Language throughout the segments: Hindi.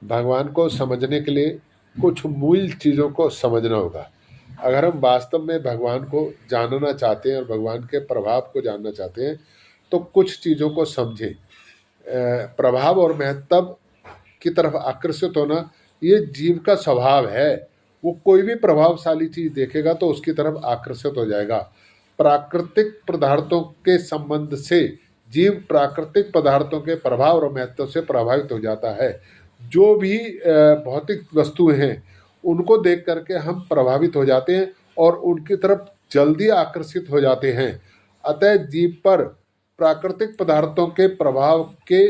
भगवान को समझने के लिए कुछ मूल चीज़ों को समझना होगा। अगर हम वास्तव में भगवान को जानना चाहते हैं और भगवान के प्रभाव को जानना चाहते हैं, तो कुछ चीज़ों को समझें। प्रभाव और महत्व की तरफ आकर्षित होना ये जीव का स्वभाव है। वो कोई भी प्रभावशाली चीज़ देखेगा तो उसकी तरफ आकर्षित हो जाएगा। प्राकृतिक पदार्थों के संबंध से जीव प्राकृतिक पदार्थों के प्रभाव और महत्व से प्रभावित हो जाता है। जो भी भौतिक वस्तुएं हैं उनको देख करके हम प्रभावित हो जाते हैं और उनकी तरफ जल्दी आकर्षित हो जाते हैं। अतः जीव पर प्राकृतिक पदार्थों के प्रभाव के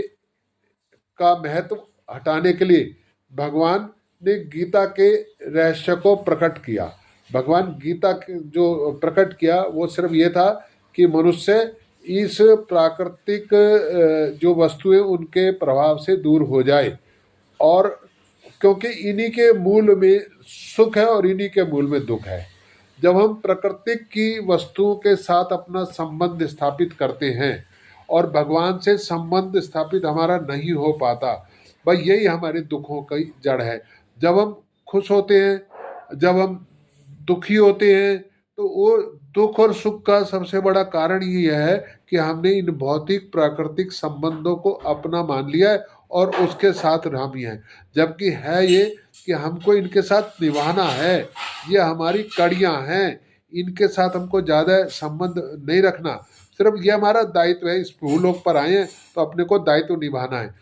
का महत्व हटाने के लिए भगवान ने गीता के रहस्य को प्रकट किया। भगवान गीता जो प्रकट किया वो सिर्फ ये था कि मनुष्य इस प्राकृतिक जो वस्तुएं उनके प्रभाव से दूर हो जाए, और क्योंकि इन्हीं के मूल में सुख है और इन्हीं के मूल में दुख है। जब हम प्रकृति की वस्तुओं के साथ अपना संबंध स्थापित करते हैं और भगवान से संबंध स्थापित हमारा नहीं हो पाता, भाई यही हमारे दुखों की जड़ है। जब हम खुश होते हैं, जब हम दुखी होते हैं, तो वो दुख और सुख का सबसे बड़ा कारण ही यह है कि हमने इन भौतिक प्राकृतिक संबंधों को अपना मान लिया है और उसके साथ हम ही हैं। जबकि है ये कि हमको इनके साथ निभाना है, ये हमारी कड़ियाँ हैं, इनके साथ हमको ज़्यादा संबंध नहीं रखना। सिर्फ ये हमारा दायित्व है, इस भूलोक पर आए हैं तो अपने को दायित्व निभाना है।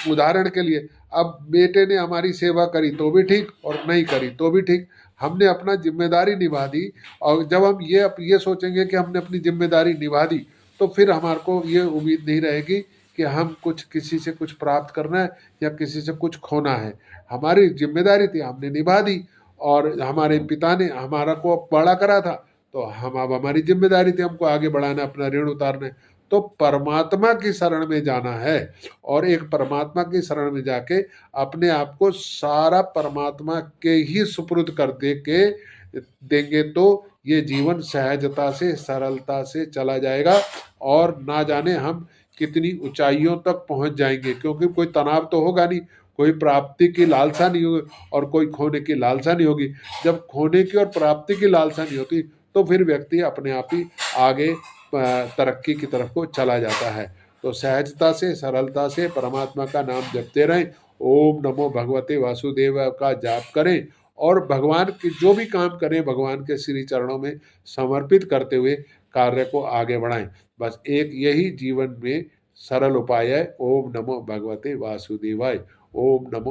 उदाहरण के लिए, अब बेटे ने हमारी सेवा करी तो भी ठीक और नहीं करी तो भी ठीक, हमने अपना जिम्मेदारी निभा दी। और जब हम ये सोचेंगे कि हमने अपनी जिम्मेदारी निभा दी, तो फिर हमारे को ये उम्मीद नहीं रहेगी कि हम कुछ किसी से कुछ प्राप्त करना है या किसी से कुछ खोना है। हमारी जिम्मेदारी थी, हमने निभा दी, और हमारे पिता ने हमारा को बड़ा करा था, तो हम अब हमारी जिम्मेदारी थी हमको आगे बढ़ाना, अपना ऋण उतारना है। तो परमात्मा की शरण में जाना है, और एक परमात्मा की शरण में जाके अपने आप को सारा परमात्मा के ही सुपुर्द कर देंगे तो ये जीवन सहजता से सरलता से चला जाएगा, और ना जाने हम कितनी ऊंचाइयों तक पहुंच जाएंगे। क्योंकि कोई तनाव तो होगा नहीं, कोई प्राप्ति की लालसा नहीं होगी और कोई खोने की लालसा नहीं होगी। जब खोने की और प्राप्ति की लालसा नहीं होती तो फिर व्यक्ति अपने आप ही आगे तरक्की की तरफ को चला जाता है। तो सहजता से सरलता से परमात्मा का नाम जपते रहें, ओम नमो भगवते वासुदेव का जाप करें, और भगवान की जो भी काम करें भगवान के श्री चरणों में समर्पित करते हुए कार्य को आगे बढ़ाएं। बस एक यही जीवन में सरल उपाय है। ओम नमो भगवते वासुदेवाय। ओम नमो